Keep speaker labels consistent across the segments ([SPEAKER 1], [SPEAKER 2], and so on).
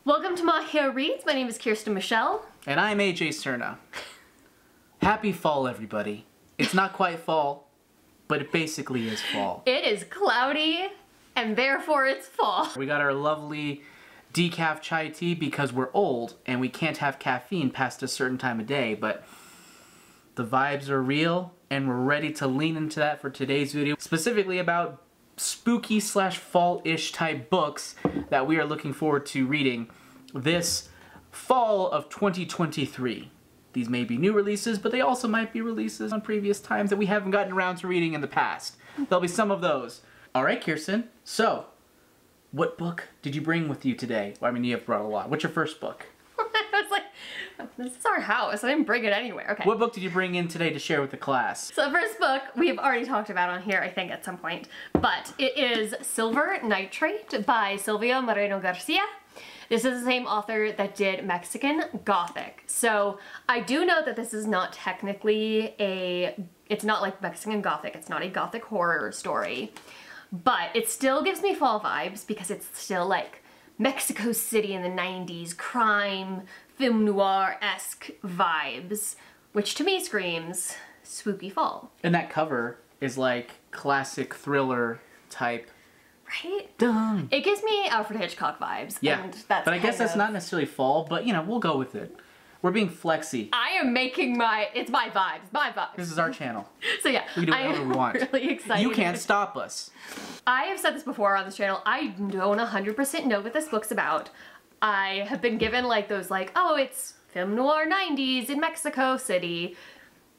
[SPEAKER 1] Welcome to Mahia Reads. My name is Kiersten Michele.
[SPEAKER 2] And I'm AJ Cerna. Happy fall, everybody. It's not quite fall, but it basically is fall.
[SPEAKER 1] It is cloudy, and therefore it's fall.
[SPEAKER 2] We got our lovely decaf chai tea because we're old and we can't have caffeine past a certain time of day, but the vibes are real and we're ready to lean into that for today's video, specifically about spooky slash fall-ish type books that we are looking forward to reading this fall of 2023. These may be new releases, but they also might be releases on previous times that we haven't gotten around to reading in the past. There'll be some of those. Alright, Kiersten, so what book did you bring with you today? Well, I mean, you have brought a lot. What's your first book?
[SPEAKER 1] I was like, this is our house. I didn't bring it anywhere. Okay.
[SPEAKER 2] What book did you bring in today to share with the class?
[SPEAKER 1] So the first book we've already talked about on here, I think, at some point. But it is Silver Nitrate by Silvia Moreno-Garcia. This is the same author that did Mexican Gothic. So I do know that this is not technically it's not like Mexican Gothic. It's not a Gothic horror story. But it still gives me fall vibes because it's still like Mexico City in the 90s, crime, film noir-esque vibes, which to me screams spooky fall.
[SPEAKER 2] And that cover is like classic thriller type.
[SPEAKER 1] Right?
[SPEAKER 2] Dun.
[SPEAKER 1] It gives me Alfred Hitchcock vibes.
[SPEAKER 2] Yeah,
[SPEAKER 1] and that's
[SPEAKER 2] but I guess that's not necessarily fall, but you know, we'll go with it. We're being flexy.
[SPEAKER 1] I am making it's my vibes,
[SPEAKER 2] This is our channel.
[SPEAKER 1] So yeah,
[SPEAKER 2] We do whatever we want.
[SPEAKER 1] Really excited.
[SPEAKER 2] You can't stop us.
[SPEAKER 1] I have said this before on this channel, I don't 100% know what this book's about. I have been given like those like, oh, it's film noir 90s in Mexico City.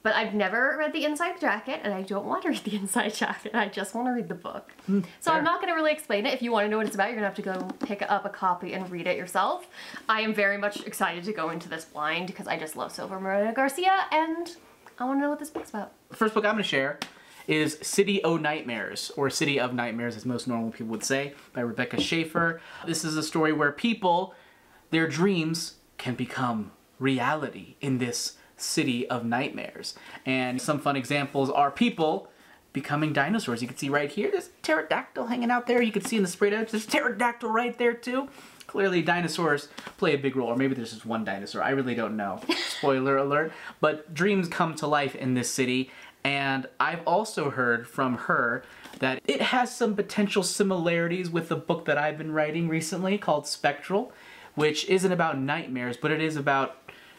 [SPEAKER 1] But I've never read the inside jacket, and I don't want to read the inside jacket. I just want to read the book. So
[SPEAKER 2] fair.
[SPEAKER 1] I'm not going to really explain it. If you want to know what it's about, you're going to have to go pick up a copy and read it yourself. I am very much excited to go into this blind because I just love Silvia Moreno-Garcia, and I want to know what this book's about.
[SPEAKER 2] The first book I'm going to share is City O' Nightmares, or City of Nightmares as most normal people would say, by Rebecca Schaeffer. This is a story where people, their dreams can become reality in this city of nightmares. And some fun examples are people becoming dinosaurs. You can see right here, there's a pterodactyl hanging out there. You can see in the sprayed edge, there's a pterodactyl right there too. Clearly dinosaurs play a big role, or maybe there's just one dinosaur. I really don't know. Spoiler alert. But dreams come to life in this city, and I've also heard from her that it has some potential similarities with the book that I've been writing recently called Spectral, which isn't about nightmares, but it is about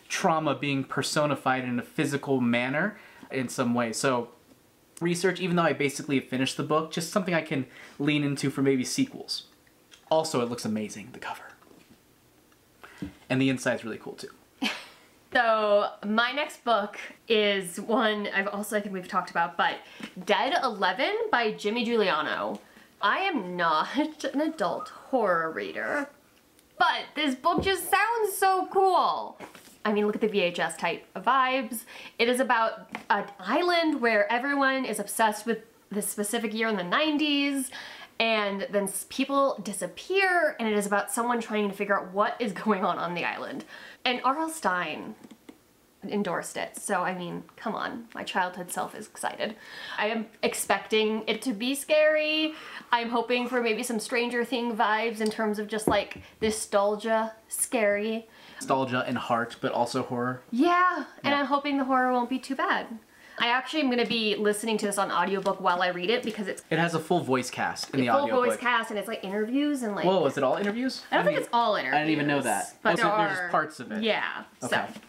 [SPEAKER 2] trauma being personified in a physical manner in some way. So research, even though I basically finished the book, just something I can lean into for maybe sequels. Also, it looks amazing, the cover. And the inside's really cool too.
[SPEAKER 1] So my next book is one I think we've talked about, but Dead 11 by Jimmy Juliano. I am not an adult horror reader, but this book just sounds so cool. I mean, look at the VHS type of vibes. It is about an island where everyone is obsessed with this specific year in the 90s, and then people disappear, and it is about someone trying to figure out what is going on the island. And R.L. Stine endorsed it, so I mean, come on, my childhood self is excited. I am expecting it to be scary. I'm hoping for maybe some Stranger Things vibes in terms of just like nostalgia, scary.
[SPEAKER 2] Nostalgia and heart, but also horror.
[SPEAKER 1] Yeah, and I'm hoping the horror won't be too bad. I actually am going to be listening to this on audiobook while I read it because it
[SPEAKER 2] has a full voice cast in the audiobook.
[SPEAKER 1] Full voice cast, and it's like interviews and like...
[SPEAKER 2] Whoa, is it all interviews?
[SPEAKER 1] I don't think it's all interviews.
[SPEAKER 2] I didn't even know that.
[SPEAKER 1] But
[SPEAKER 2] there's just parts of it.
[SPEAKER 1] Yeah,
[SPEAKER 2] okay.
[SPEAKER 1] So.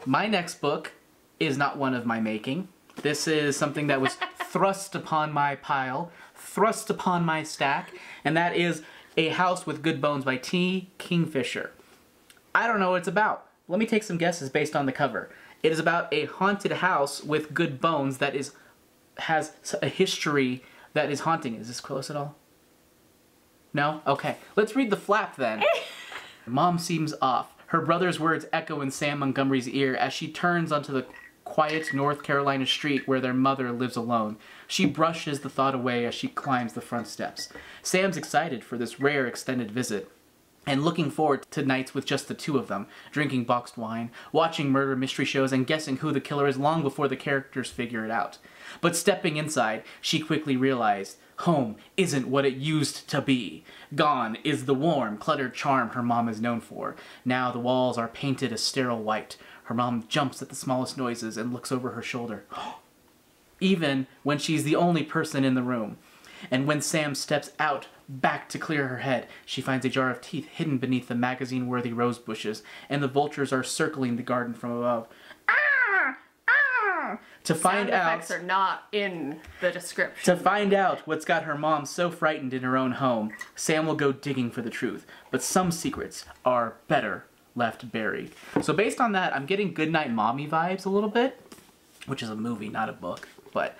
[SPEAKER 2] My next book is not one of my making. This is something that was thrust upon my pile, thrust upon my stack, and that is A House with Good Bones by T. Kingfisher. I don't know what it's about. Let me take some guesses based on the cover. It is about a haunted house with good bones that has a history that is haunting. Is this close at all? No? Okay. Let's read the flap then. Mom seems off. Her brother's words echo in Sam Montgomery's ear as she turns onto the quiet North Carolina street where their mother lives alone. She brushes the thought away as she climbs the front steps. Sam's excited for this rare extended visit, and looking forward to nights with just the two of them, drinking boxed wine, watching murder mystery shows, and guessing who the killer is long before the characters figure it out. But stepping inside, she quickly realized Home isn't what it used to be. Gone is the warm, cluttered charm her mom is known for. Now the walls are painted a sterile white. Her mom jumps at the smallest noises and looks over her shoulder. Even when she's the only person in the room. And when Sam steps out back to clear her head, she finds a jar of teeth hidden beneath the magazine-worthy rose bushes, and the vultures are circling the garden from above. Ah! Ah! To find out...
[SPEAKER 1] Sound effects are not in the description.
[SPEAKER 2] To find out what's got her mom so frightened in her own home, Sam will go digging for the truth. But some secrets are better left buried. So based on that, I'm getting Goodnight Mommy vibes a little bit, which is a movie, not a book. But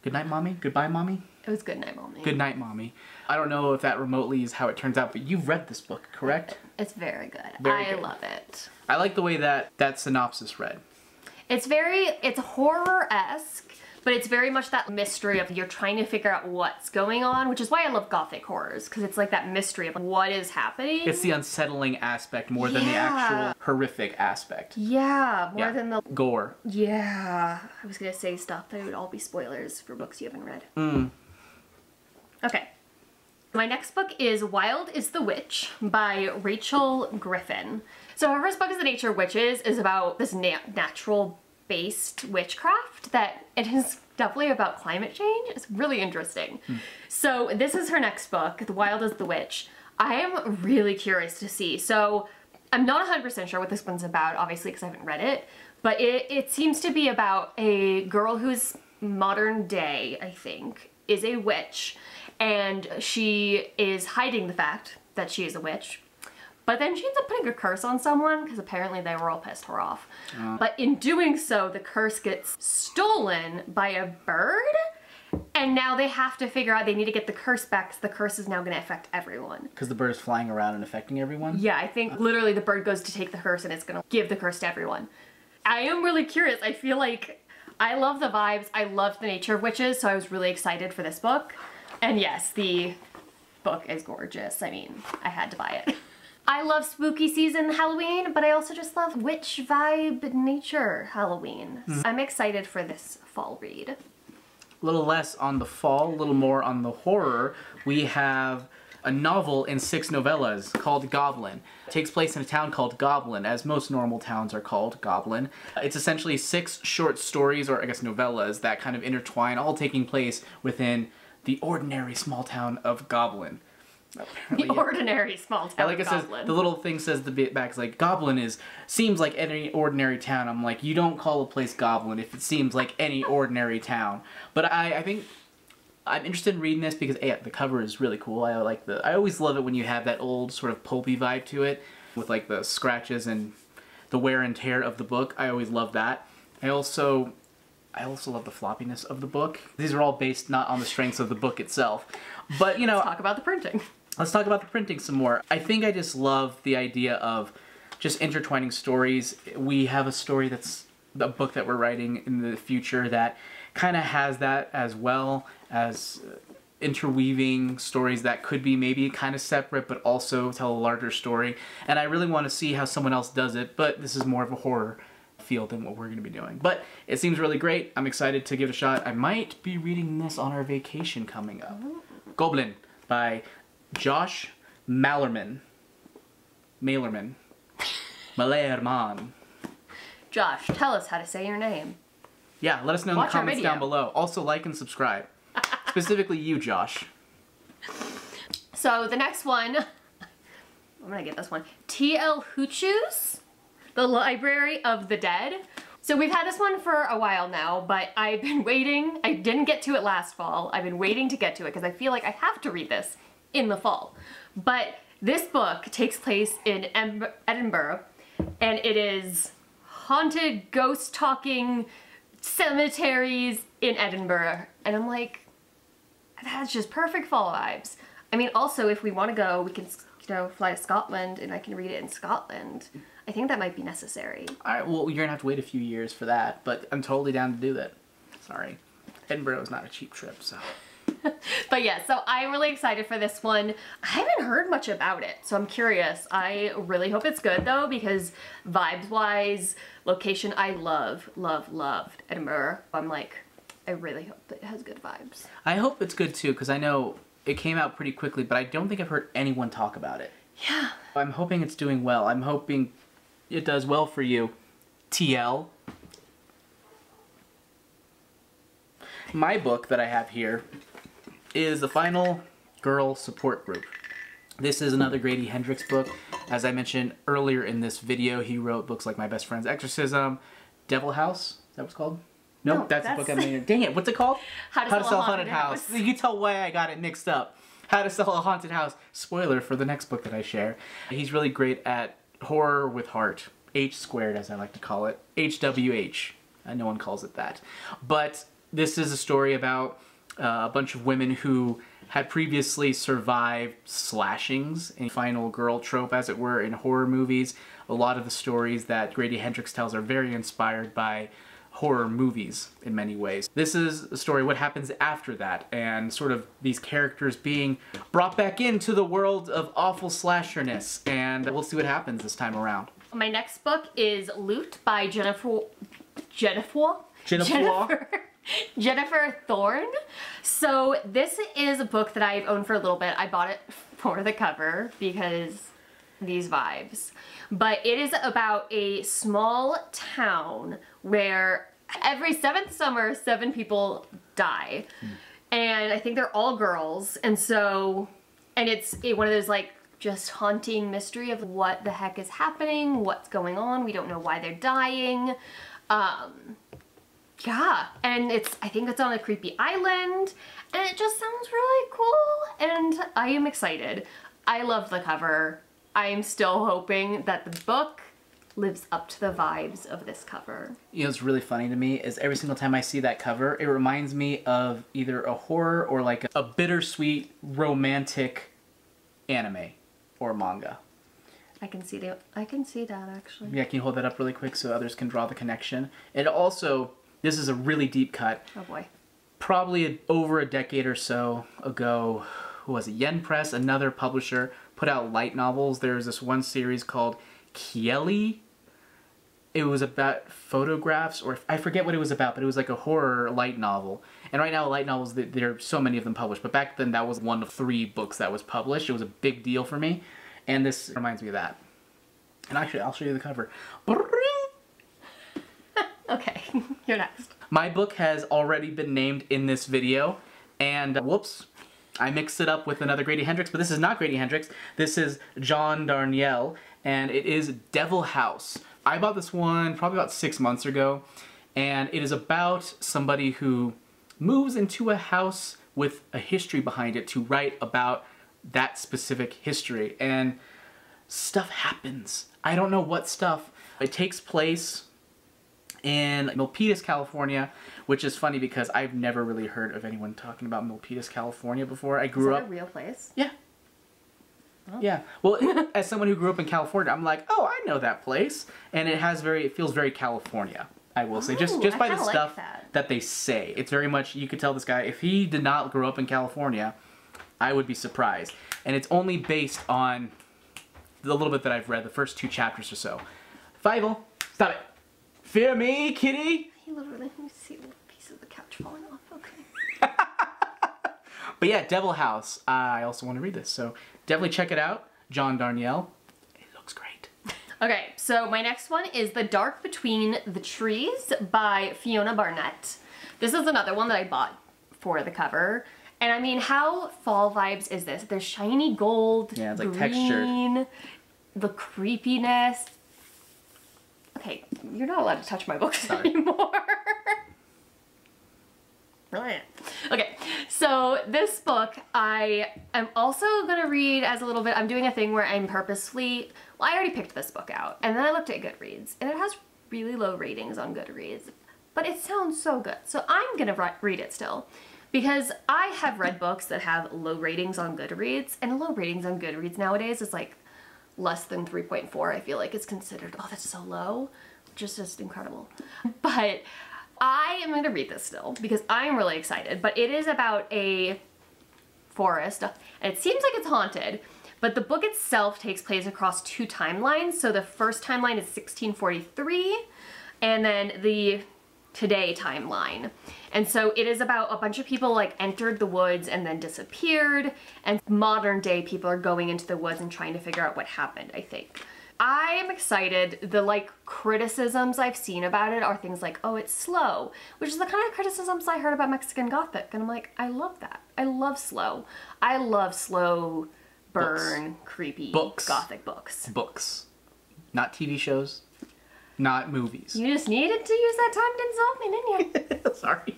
[SPEAKER 2] Goodnight Mommy? Goodbye Mommy?
[SPEAKER 1] It was Goodnight Mommy.
[SPEAKER 2] Goodnight Mommy. I don't know if that remotely is how it turns out, but you've read this book, correct?
[SPEAKER 1] It's very good.
[SPEAKER 2] Very good.
[SPEAKER 1] I love it.
[SPEAKER 2] I like the way that synopsis read.
[SPEAKER 1] It's horror-esque, but it's very much that mystery of you're trying to figure out what's going on, which is why I love gothic horrors, because it's like that mystery of what is happening.
[SPEAKER 2] It's the unsettling aspect more than the actual horrific aspect.
[SPEAKER 1] Yeah, more than the...
[SPEAKER 2] gore.
[SPEAKER 1] Yeah. I was going to say stuff that would all be spoilers for books you haven't read. Okay. My next book is Wild is the Witch by Rachel Griffin. So her first book is The Nature of Witches, is about this natural-based witchcraft that it is definitely about climate change. It's really interesting. So this is her next book, The Wild is the Witch. I am really curious to see. So I'm not 100% sure what this one's about, obviously, because I haven't read it. But it seems to be about a girl who's modern day, I think, is a witch. And she is hiding the fact that she is a witch. But then she ends up putting a curse on someone because apparently they were all pissed her off. But in doing so, the curse gets stolen by a bird. And now they have to figure out they need to get the curse back because the curse is now going to affect everyone.
[SPEAKER 2] Because the bird is flying around and affecting everyone?
[SPEAKER 1] Yeah, I think literally the bird goes to take the curse and it's going to give the curse to everyone. I am really curious. I feel like I love the vibes. I loved The Nature of Witches, so I was really excited for this book. And yes, the book is gorgeous. I mean, I had to buy it. I love spooky season Halloween, but I also just love witch vibe nature Halloween. I'm excited for this fall read.
[SPEAKER 2] A little less on the fall, a little more on the horror. We have a novel in 6 novellas called Goblin. It takes place in a town called Goblin, as most normal towns are called, Goblin. It's essentially 6 short stories, or I guess novellas, that kind of intertwine, all taking place within the ordinary small town of Goblin.
[SPEAKER 1] Apparently, the ordinary small town
[SPEAKER 2] like it
[SPEAKER 1] Goblin.
[SPEAKER 2] Says, the little thing says the bit back is like, Goblin seems like any ordinary town. I'm like, you don't call a place Goblin if it seems like any ordinary town. But I think I'm interested in reading this because the cover is really cool. I always love it when you have that old sort of pulpy vibe to it with like the scratches and the wear and tear of the book. I always love that. I also love the floppiness of the book. These are all based not on the strengths of the book itself. But, you know...
[SPEAKER 1] Let's talk about the printing.
[SPEAKER 2] Let's talk about the printing some more. I think I just love the idea of just intertwining stories. We have a story that's a book that we're writing in the future that kind of has that, as well as interweaving stories that could be maybe kind of separate but also tell a larger story. And I really want to see how someone else does it, but this is more of a horror feel than what we're going to be doing. But it seems really great. I'm excited to give it a shot. I might be reading this on our vacation coming up. Goblin by Josh Malerman. Malerman.
[SPEAKER 1] Josh, tell us how to say your name.
[SPEAKER 2] Yeah, let us know in the comments down below. Also, like and subscribe. Specifically you, Josh.
[SPEAKER 1] So the next one, I'm gonna get this one. T.L. Huchu's The Library of the Dead. So we've had this one for a while now, but I've been waiting. I didn't get to it last fall. I've been waiting to get to it because I feel like I have to read this in the fall. But this book takes place in Edinburgh, and it is haunted, ghost-talking cemeteries in Edinburgh. And I'm like, that's just perfect fall vibes. I mean, also, if we want to go, we can, you know, fly to Scotland, and I can read it in Scotland. I think that might be necessary.
[SPEAKER 2] Alright, well, you're gonna have to wait a few years for that, but I'm totally down to do that. Sorry. Edinburgh is not a cheap trip, so...
[SPEAKER 1] But yeah, so I'm really excited for this one. I haven't heard much about it, so I'm curious. I really hope it's good, though, because vibes-wise, location, I loved Edinburgh. I'm like, I really hope it has good vibes.
[SPEAKER 2] I hope it's good too, because I know it came out pretty quickly, but I don't think I've heard anyone talk about it.
[SPEAKER 1] Yeah.
[SPEAKER 2] I'm hoping it's doing well. I'm hoping it does well for you, TL. My book that I have here is The Final Girl Support Group. This is another Grady Hendrix book. As I mentioned earlier in this video, he wrote books like My Best Friend's Exorcism, Devil House, is that what it's called? Nope,
[SPEAKER 1] No,
[SPEAKER 2] that's the book I made. Dang it, what's it called?
[SPEAKER 1] How to Sell a Haunted House.
[SPEAKER 2] You can tell why I got it mixed up. How to Sell a Haunted House. Spoiler for the next book that I share. He's really great at horror with heart. H squared, as I like to call it. HWH. No one calls it that. But this is a story about a bunch of women who had previously survived slashings, a final girl trope, as it were, in horror movies. A lot of the stories that Grady Hendrix tells are very inspired by horror movies in many ways. This is a story what happens after that, and sort of these characters being brought back into the world of awful slasherness, and we'll see what happens this time around.
[SPEAKER 1] My next book is Lute by Jennifer Thorne. So this is a book that I've owned for a little bit. I bought it for the cover because these vibes. But it is about a small town where every 7th summer, 7 people die. And I think they're all girls. And so, and it's one of those like just haunting mystery of what the heck is happening, what's going on. We don't know why they're dying. Yeah, and I think it's on a creepy island, and it just sounds really cool, and I am excited. I love the cover. I am still hoping that the book lives up to the vibes of this cover.
[SPEAKER 2] You know what's really funny to me is every single time I see that cover, it reminds me of either a horror or like a bittersweet romantic anime or manga.
[SPEAKER 1] I can see that actually.
[SPEAKER 2] Yeah, can you hold that up really quick so others can draw the connection? And also, this is a really deep cut.
[SPEAKER 1] Oh boy.
[SPEAKER 2] Probably over a decade or so ago, who was it? Yen Press, another publisher, put out light novels. There's this one series called Kieli. It was about photographs, or I forget what it was about, but it was like a horror light novel. And right now, light novels, there are so many of them published, but back then that was one of 3 books that was published. It was a big deal for me, and this reminds me of that. And actually, I'll show you the cover.
[SPEAKER 1] Okay, you're next.
[SPEAKER 2] My book has already been named in this video, and whoops, I mixed it up with another Grady Hendrix, but this is not Grady Hendrix. This is John Darnielle, and it is Devil House. I bought this one probably about 6 months ago, and it is about somebody who moves into a house with a history behind it to write about that specific history, and stuff happens. I don't know what stuff. It takes place in Milpitas, California, which is funny because I've never really heard of anyone talking about Milpitas, California before. I grew up.
[SPEAKER 1] Is that a real place?
[SPEAKER 2] Yeah. Oh. Yeah. Well, as someone who grew up in California, I'm like, oh, I know that place, and it feels very California. I will say, just by the stuff that they say, it's very much. You could tell this guy, if he did not grow up in California, I would be surprised. And it's only based on the little bit that I've read, the first 2 chapters or so. Fievel, stop it. Fear me, kitty!
[SPEAKER 1] He literally, let me see a little piece of the couch falling off, okay.
[SPEAKER 2] But yeah, Devil House. I also want to read this, so definitely check it out. John Darnielle. It looks great.
[SPEAKER 1] Okay, so my next one is The Dark Between the Trees by Fiona Barnett. This is another one that I bought for the cover. And I mean, how fall vibes is this? There's shiny gold,
[SPEAKER 2] yeah, it's like
[SPEAKER 1] green,
[SPEAKER 2] textured.
[SPEAKER 1] The creepiness. Okay, you're not allowed to touch my books anymore. Brilliant. Okay, so this book I am also gonna read as a little bit. I'm doing a thing where I'm purposefully, well, I already picked this book out, and then I looked at Goodreads, and it has really low ratings on Goodreads, but it sounds so good. So I'm gonna read it still, because I have read books that have low ratings on Goodreads, and low ratings on Goodreads nowadays is like less than 3.4. I feel like it's considered, oh, that's so low, which is just incredible. But I am going to read this still because I'm really excited. But it is about a forest, and it seems like it's haunted, but the book itself takes place across 2 timelines. So the first timeline is 1643, and then the today timeline. And so it is about a bunch of people like entered the woods and then disappeared, and modern day people are going into the woods and trying to figure out what happened, I think. I am excited. The like criticisms I've seen about it are things like, oh, it's slow, which is the kind of criticisms I heard about Mexican Gothic. And I'm like, I love that. I love slow. I love slow burn, creepy Gothic books.
[SPEAKER 2] Books. Not TV shows. Not movies.
[SPEAKER 1] You just needed to use that time to insult me, didn't you?
[SPEAKER 2] Sorry.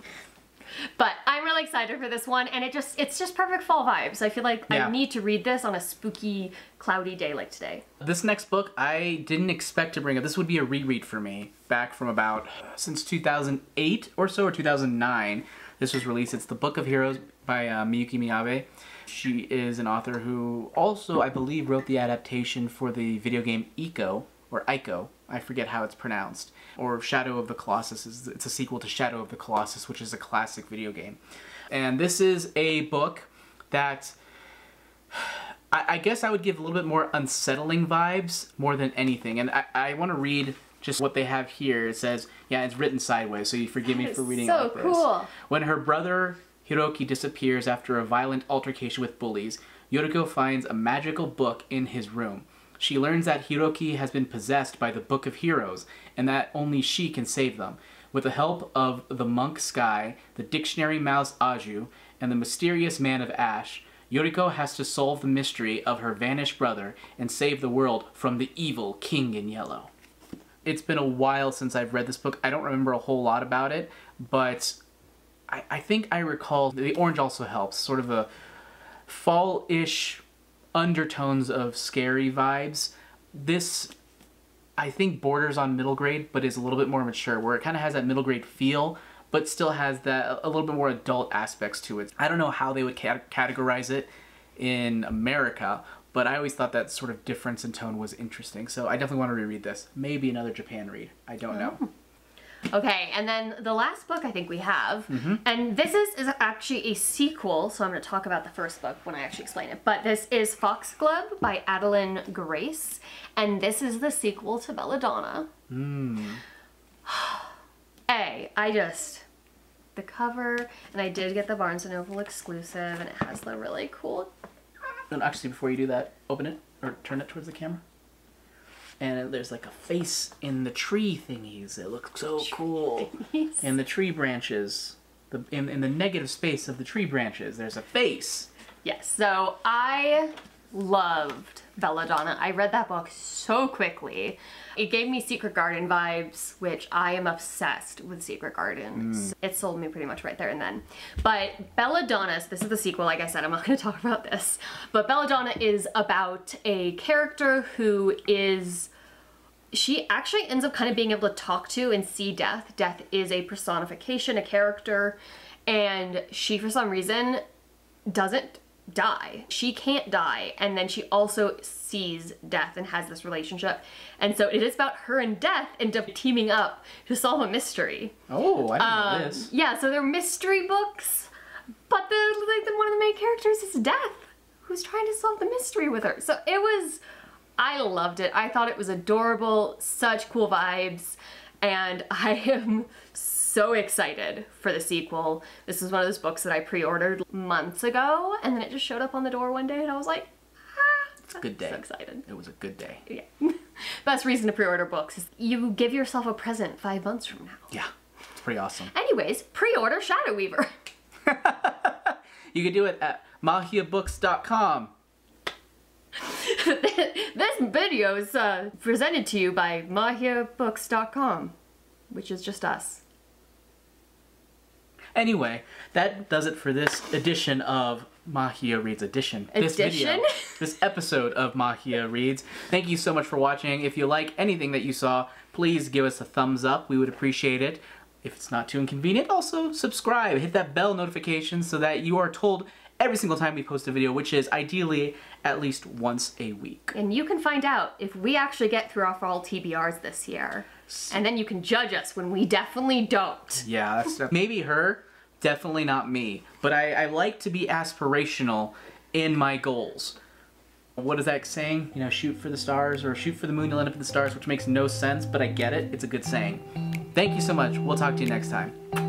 [SPEAKER 1] But I'm really excited for this one, and it's just perfect fall vibes. I feel like I need to read this on a spooky, cloudy day like today.
[SPEAKER 2] This next book I didn't expect to bring up. This would be a reread for me, back from about since 2008 or so, or 2009. This was released. It's The Book of Heroes by Miyuki Miyabe. She is an author who also, I believe, wrote the adaptation for the video game Ico, or Ico, I forget how it's pronounced, or Shadow of the Colossus. It's a sequel to Shadow of the Colossus, which is a classic video game. And this is a book that I guess I would give a little bit more unsettling vibes more than anything. And I want to read just what they have here. It says, yeah, it's written sideways, so you forgive me for reading it like this. So cool. When her brother Hiroki disappears after a violent altercation with bullies, Yoriko finds a magical book in his room. She learns that Hiroki has been possessed by the Book of Heroes, and that only she can save them. With the help of the monk Sky, the dictionary mouse Aju, and the mysterious man of Ash, Yoriko has to solve the mystery of her vanished brother and save the world from the evil King in Yellow. It's been a while since I've read this book. I don't remember a whole lot about it, but I think I recall, the orange also helps, sort of a fall-ish undertones of scary vibes. This, I think, borders on middle grade, but is a little bit more mature, where it kind of has that middle grade feel, but still has that a little bit more adult aspects to it. I don't know how they would categorize it in America, but I always thought that sort of difference in tone was interesting. So I definitely want to reread this. Maybe another Japan read. I don't know.
[SPEAKER 1] Okay, and then the last book I think we have, and this is actually a sequel, so I'm going to talk about the first book when I actually explain it, but this is Foxglove by Adalyn Grace, and this is the sequel to Belladonna. The cover, and I did get the Barnes & Noble exclusive, and it has the really cool...
[SPEAKER 2] And actually, before you do that, open it, or turn it towards the camera. And there's like a face in the tree thingies. It looks so cool. In the tree branches, in the negative space of the tree branches, there's a face.
[SPEAKER 1] Yes, so I loved Belladonna. I read that book so quickly. It gave me Secret Garden vibes, which I am obsessed with Secret Gardens. It sold me pretty much right there and then. But Belladonna, so this is the sequel, like I said, I'm not going to talk about this. But Belladonna is about a character who is... She actually ends up kind of being able to talk to and see death. Death is a personification, a character, and she, for some reason, doesn't die. She can't die, and then she also sees death and has this relationship. And so it is about her and death end up teaming up to solve a mystery.
[SPEAKER 2] Oh, I didn't know this.
[SPEAKER 1] Yeah, so they're mystery books, but one of the main characters is Death, who's trying to solve the mystery with her. So it was... I loved it. I thought it was adorable, such cool vibes, and I am so excited for the sequel. This is one of those books that I pre-ordered months ago, and then it just showed up on the door one day, and I was like,
[SPEAKER 2] it's a good day.
[SPEAKER 1] So excited.
[SPEAKER 2] It was a good day.
[SPEAKER 1] Yeah. Best reason to pre-order books is you give yourself a present 5 months from now.
[SPEAKER 2] Yeah, it's pretty awesome.
[SPEAKER 1] Anyways, pre-order Shadow Weaver.
[SPEAKER 2] You can do it at mahiabooks.com.
[SPEAKER 1] This video is presented to you by mahiabooks.com, which is just us.
[SPEAKER 2] Anyway, that does it for this edition of Mahia Reads this episode of Mahia Reads. Thank you so much for watching. If you like anything that you saw, please give us a thumbs up. We would appreciate it. If it's not too inconvenient, also subscribe. Hit that bell notification so that you are told every single time we post a video, which is ideally at least once a week.
[SPEAKER 1] And you can find out if we actually get through our fall TBRs this year. And then you can judge us when we definitely don't.
[SPEAKER 2] Yeah, that's maybe her, definitely not me. But I like to be aspirational in my goals. What is that saying? You know, shoot for the stars or shoot for the moon, you'll end up in the stars, which makes no sense, but I get it. It's a good saying. Thank you so much. We'll talk to you next time.